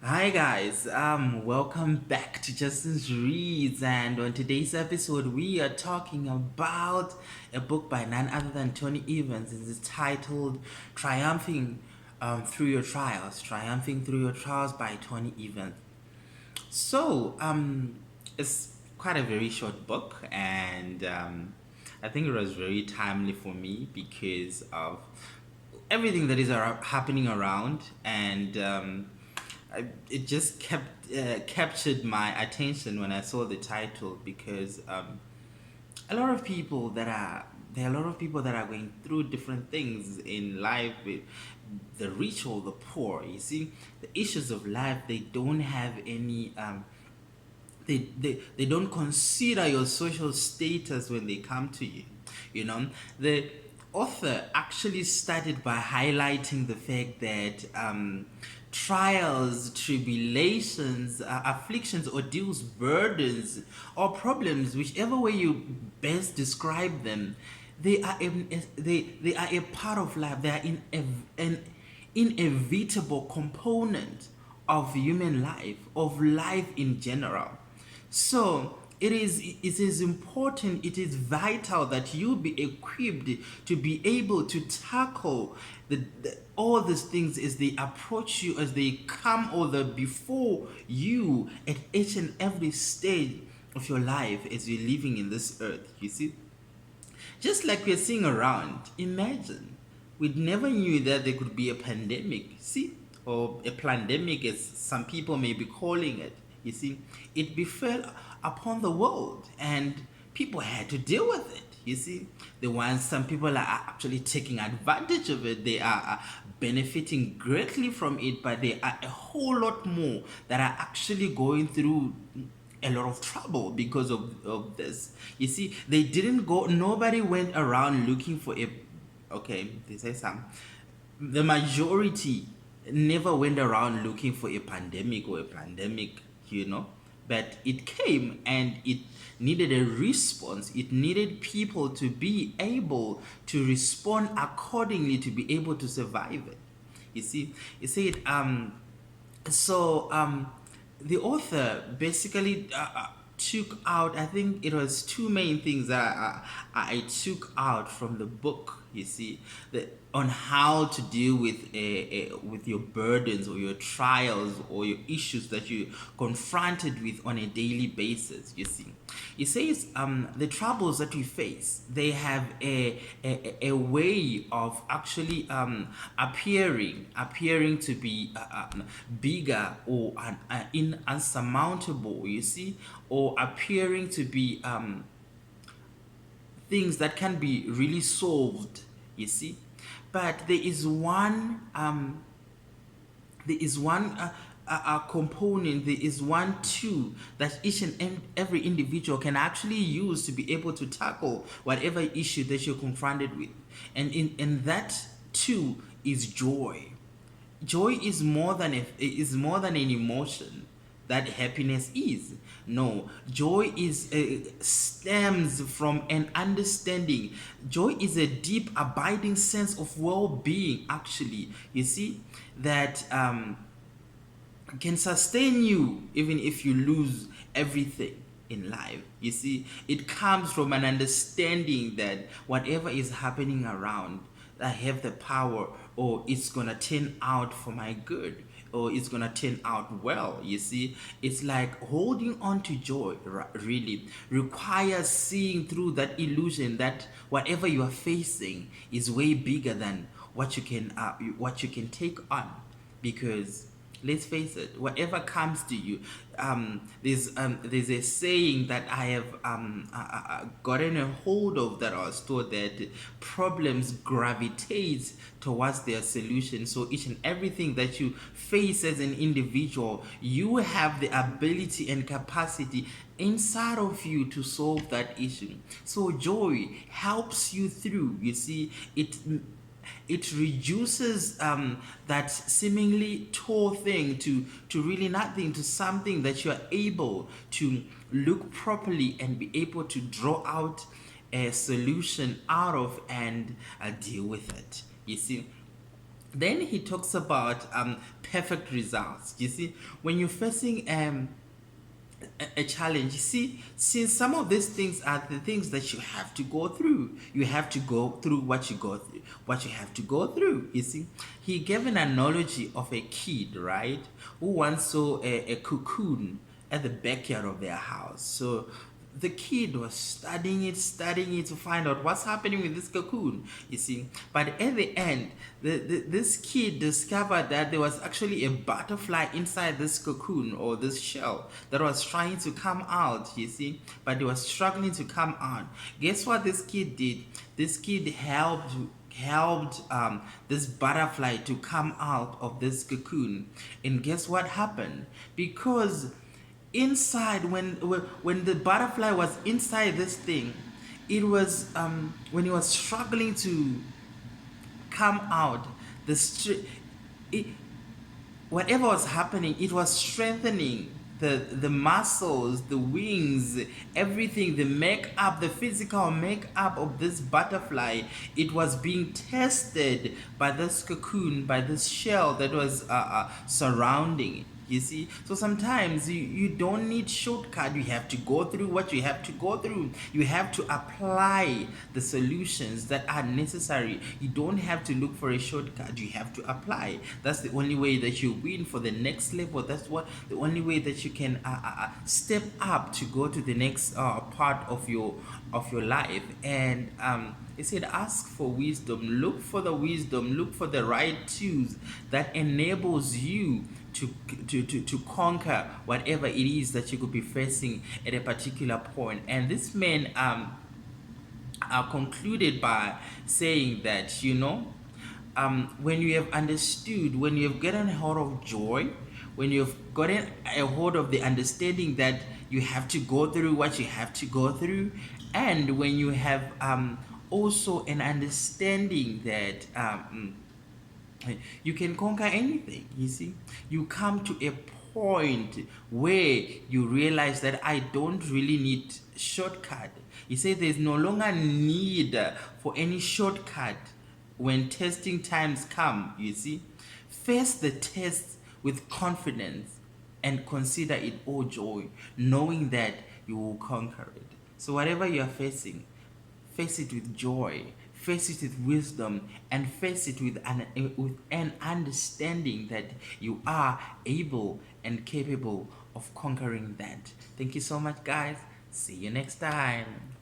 Hi guys, welcome back to Justin's Reads, and on today's episode we are talking about a book by none other than Tony Evans. It's titled "Triumphing Through Your Trials." Triumphing Through Your Trials by Tony Evans. So, it's quite a very short book, and I think it was very timely for me because of everything that is happening around, and it just captured my attention when I saw the title because a lot of people that are there are a lot of people that are going through different things in life with the rich or the poor. You see, the issues of life, they don't have any they don't consider your social status when they come to you. You know, the author actually started by highlighting the fact that trials, tribulations, afflictions, ordeals, burdens, or problems, whichever way you best describe them, they are a part of life. They are an inevitable component of human life, of life in general. So it is important, it is vital that you be equipped to be able to tackle all these things as they approach you, as they come or the before you at each and every stage of your life as you're living in this earth. You see, just like we're seeing around, imagine we never knew that there could be a pandemic, see, or a pandemic as some people may be calling it. You see, it befell upon the world and people had to deal with it. You see, the ones, some people are actually taking advantage of it, they are benefiting greatly from it, but there are a whole lot more that are actually going through a lot of trouble because of this. You see, they didn't go, nobody went around looking for a, okay, they say some, the majority never went around looking for a pandemic or a pandemic, you know, but it came and it needed a response. It needed people to be able to respond accordingly to be able to survive it. You see, you said so the author basically took out, I think it was two main things that I took out from the book. You see, on how to deal with your burdens or your trials or your issues that you confronted with on a daily basis. You see, it says the troubles that we face, they have a way of actually appearing to be bigger or unsurmountable. You see, or appearing to be things that can be really solved. You see, but there is one component, there is one tool that each and every individual can actually use to be able to tackle whatever issue that you're confronted with, and that tool is joy. Joy is more than an emotion that happiness is. No, joy is stems from an understanding. Joy is a deep abiding sense of well-being, actually. You see, that can sustain you even if you lose everything in life. You see, it comes from an understanding that whatever is happening around, I have the power, or it's gonna turn out for my good, or it's gonna turn out well. You see, it's like holding on to joy really requires seeing through that illusion that whatever you are facing is way bigger than what you can take on, because let's face it, whatever comes to you, there's a saying that I have gotten a hold of, that I was told that problems gravitate towards their solution. So each and everything that you face as an individual, you have the ability and capacity inside of you to solve that issue. So joy helps you through. You see, it reduces that seemingly tall thing to really nothing, to something that you are able to look properly and be able to draw out a solution out of and deal with it. You see, Then he talks about perfect results. You see, when you're facing a challenge, you see, since some of these things are the things that you have to go through, you have to go through what you go through, what you have to go through. You see, he gave an analogy of a kid, right, who once saw a cocoon at the backyard of their house. So the kid was studying it to find out what's happening with this cocoon, you see. But at the end, this kid discovered that there was actually a butterfly inside this cocoon or this shell that was trying to come out, you see, but it was struggling to come out. Guess what this kid did? This kid helped this butterfly to come out of this cocoon. And guess what happened? Because inside, when the butterfly was inside this thing, it was when it was struggling to come out, it, whatever was happening, it was strengthening the muscles, the wings, everything, the makeup, the physical makeup of this butterfly. It was being tested by this cocoon, by this shell that was surrounding it. You see, so sometimes you don't need shortcut. You have to go through what you have to go through. You have to apply the solutions that are necessary. You don't have to look for a shortcut. You have to apply. That's the only way that you win for the next level. That's what the only way that you can step up to go to the next part of your life. And it said, ask for wisdom, look for the wisdom, look for the right tools that enables you to conquer whatever it is that you could be facing at a particular point. And this man concluded by saying that, you know, when you have understood, when you have gotten a hold of joy, when you've gotten a hold of the understanding that you have to go through what you have to go through, and when you have also an understanding that you can conquer anything, you see, you come to a point where you realize that I don't really need shortcut. You say there's no longer need for any shortcut when testing times come, you see. Face the test with confidence and consider it all joy, knowing that you will conquer it. So whatever you are facing, face it with joy, face it with wisdom, and face it with an understanding that you are able and capable of conquering that. Thank you so much, guys. See you next time.